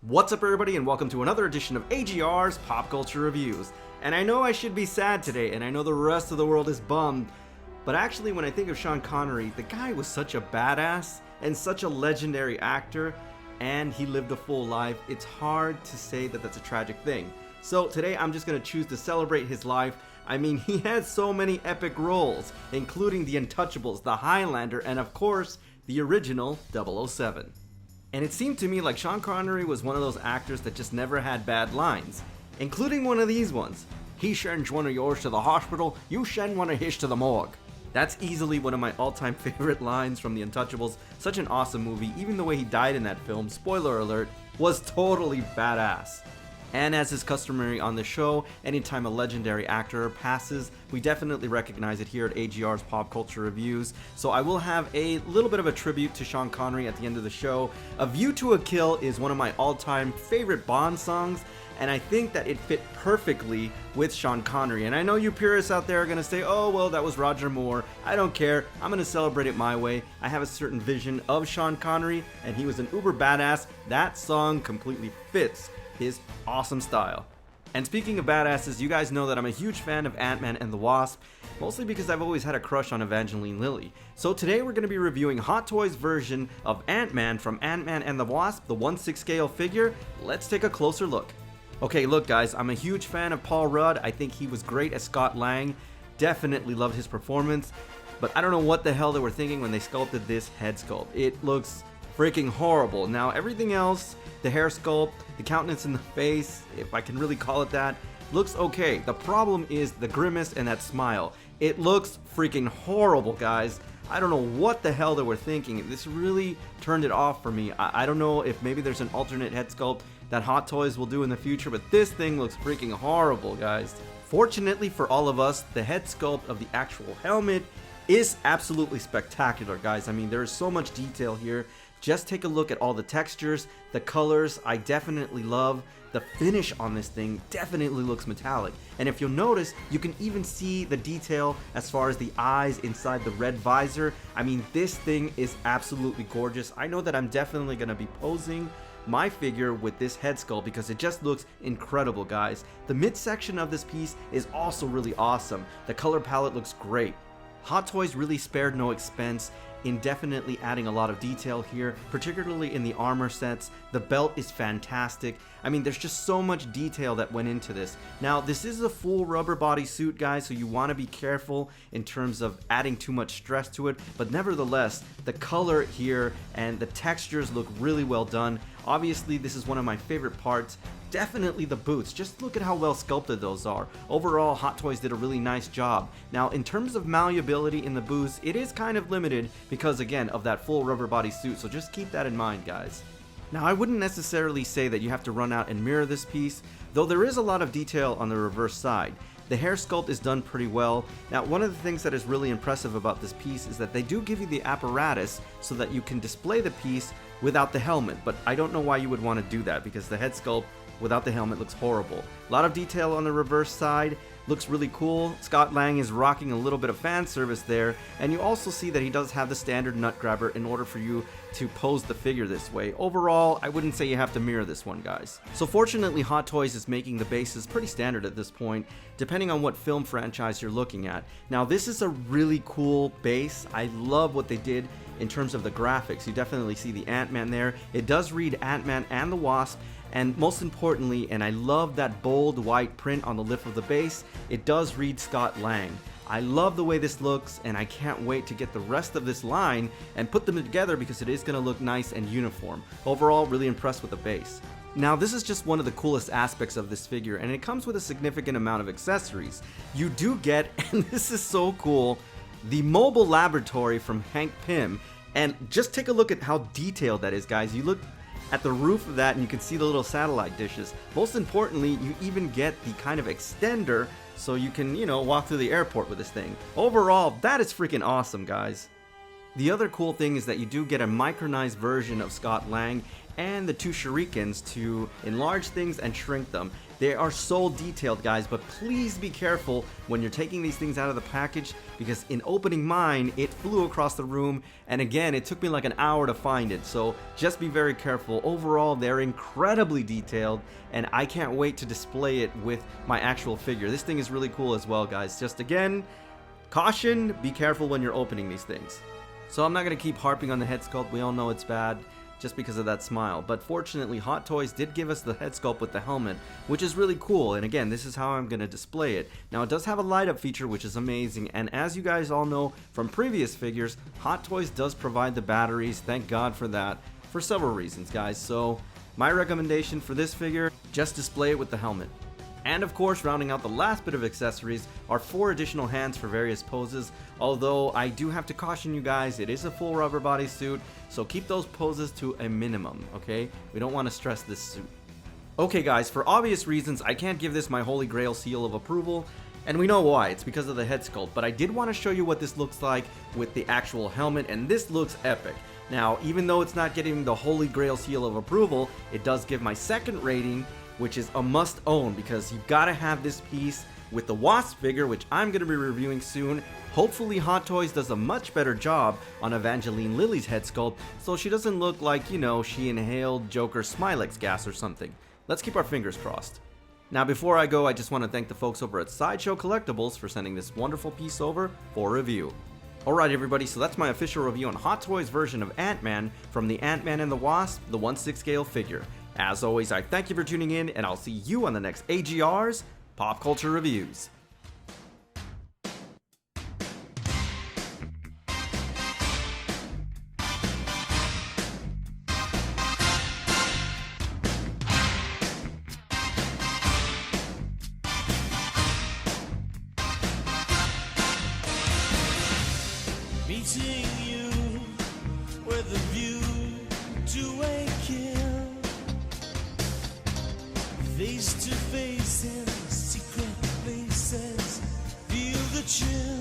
What's up everybody and welcome to another edition of AGR's Pop Culture Reviews. And I know I should be sad today and I know the rest of the world is bummed, but actually when I think of Sean Connery, the guy was such a badass and such a legendary actor, and he lived a full life. It's hard to say that that's a tragic thing. So today I'm just going to choose to celebrate his life. I mean, he had so many epic roles, including The Untouchables, The Highlander, and of course, the original 007. And it seemed to me like Sean Connery was one of those actors that just never had bad lines, including one of these ones. He sends one of yours to the hospital, you send one of his to the morgue. That's easily one of my all-time favorite lines from The Untouchables. Such an awesome movie. Even the way he died in that film, spoiler alert, was totally badass. And as is customary on the show, anytime a legendary actor passes, we definitely recognize it here at AGR's Pop Culture Reviews. So I will have a little bit of a tribute to Sean Connery at the end of the show. A View to a Kill is one of my all-time favorite Bond songs, and I think that it fit perfectly with Sean Connery. And I know you purists out there are going to say, oh, well, that was Roger Moore. I don't care. I'm going to celebrate it my way. I have a certain vision of Sean Connery, and he was an uber badass. That song completely fits his awesome style. And speaking of badasses, you guys know that I'm a huge fan of Ant-Man and the Wasp, mostly because I've always had a crush on Evangeline Lilly. So today we're going to be reviewing Hot Toys' version of Ant-Man from Ant-Man and the Wasp, the 1/6 scale figure. Let's take a closer look. Okay, look guys, I'm a huge fan of Paul Rudd. I think he was great as Scott Lang. Definitely loved his performance, but I don't know what the hell they were thinking when they sculpted this head sculpt. It looks freaking horrible. Now everything else, the hair sculpt, the countenance in the face, if I can really call it that, looks okay. The problem is the grimace and that smile. It looks freaking horrible, guys. I don't know what the hell they were thinking. This really turned it off for me. I don't know if maybe there's an alternate head sculpt that Hot Toys will do in the future, but this thing looks freaking horrible, guys. Fortunately for all of us, the head sculpt of the actual helmet is absolutely spectacular, guys. I mean, there is so much detail here. Just take a look at all the textures, the colors. I definitely love the finish on this thing. Definitely looks metallic. And if you'll notice, you can even see the detail as far as the eyes inside the red visor. I mean, this thing is absolutely gorgeous. I know that I'm definitely going to be posing my figure with this head sculpt because it just looks incredible, guys. The midsection of this piece is also really awesome. The color palette looks great. Hot Toys really spared no expense in definitely adding a lot of detail here, particularly in the armor sets. The belt is fantastic. I mean, there's just so much detail that went into this. Now, this is a full rubber body suit, guys, so you want to be careful in terms of adding too much stress to it, but nevertheless, the color here and the textures look really well done. Obviously, this is one of my favorite parts. Definitely the boots. Just look at how well sculpted those are. Overall, Hot Toys did a really nice job. Now, in terms of malleability in the boots, it is kind of limited because, again, of that full rubber body suit, so just keep that in mind, guys. Now, I wouldn't necessarily say that you have to run out and mirror this piece, though there is a lot of detail on the reverse side. The hair sculpt is done pretty well. Now, one of the things that is really impressive about this piece is that they do give you the apparatus so that you can display the piece without the helmet, but I don't know why you would want to do that because the head sculpt without the helmet looks horrible. A lot of detail on the reverse side, looks really cool. Scott Lang is rocking a little bit of fan service there, and you also see that he does have the standard nut grabber in order for you to pose the figure this way. Overall, I wouldn't say you have to mirror this one, guys. So fortunately, Hot Toys is making the bases pretty standard at this point, depending on what film franchise you're looking at. Now, this is a really cool base. I love what they did in terms of the graphics. You definitely see the Ant-Man there. It does read Ant-Man and the Wasp, and most importantly, and I love that bold white print on the lip of the base, it does read Scott Lang. I love the way this looks, and I can't wait to get the rest of this line and put them together because it is going to look nice and uniform. Overall, really impressed with the base. Now, this is just one of the coolest aspects of this figure, and it comes with a significant amount of accessories. You do get, and this is so cool, the mobile laboratory from Hank Pym, and just take a look at how detailed that is, guys. You look at the roof of that and you can see the little satellite dishes. Most importantly, you even get the kind of extender so you can, walk through the airport with this thing. Overall, that is freaking awesome, guys. The other cool thing is that you do get a micronized version of Scott Lang and the 2 shurikens to enlarge things and shrink them. They are so detailed, guys, but please be careful when you're taking these things out of the package, because in opening mine, it flew across the room, and again, it took me like an hour to find it, so just be very careful. Overall, they're incredibly detailed, and I can't wait to display it with my actual figure. This thing is really cool as well, guys. Just again, caution, be careful when you're opening these things. So I'm not going to keep harping on the head sculpt, we all know it's bad, just because of that smile. But fortunately, Hot Toys did give us the head sculpt with the helmet, which is really cool, and again, this is how I'm going to display it. Now, it does have a light up feature, which is amazing, and as you guys all know from previous figures, Hot Toys does provide the batteries, thank God for that, for several reasons, guys. So my recommendation for this figure, just display it with the helmet. And of course, rounding out the last bit of accessories are 4 additional hands for various poses, although I do have to caution you guys, it is a full rubber body suit, so keep those poses to a minimum, okay? We don't want to stress this suit. Okay guys, for obvious reasons, I can't give this my holy grail seal of approval, and we know why, it's because of the head sculpt, but I did want to show you what this looks like with the actual helmet, and this looks epic. Now, even though it's not getting the holy grail seal of approval, it does give my second rating, which is a must own, because you've got to have this piece with the Wasp figure, which I'm going to be reviewing soon. Hopefully Hot Toys does a much better job on Evangeline Lilly's head sculpt, so she doesn't look like, you know, she inhaled Joker Smilex gas or something. Let's keep our fingers crossed. Now before I go, I just want to thank the folks over at Sideshow Collectibles for sending this wonderful piece over for review. Alright everybody, so that's my official review on Hot Toys version of Ant-Man from the Ant-Man and the Wasp, the 1/6 scale figure. As always, I thank you for tuning in, and I'll see you on the next AGR's Pop Culture Reviews. Meeting you with a view to a kill, face to face in secret places, feel the chill.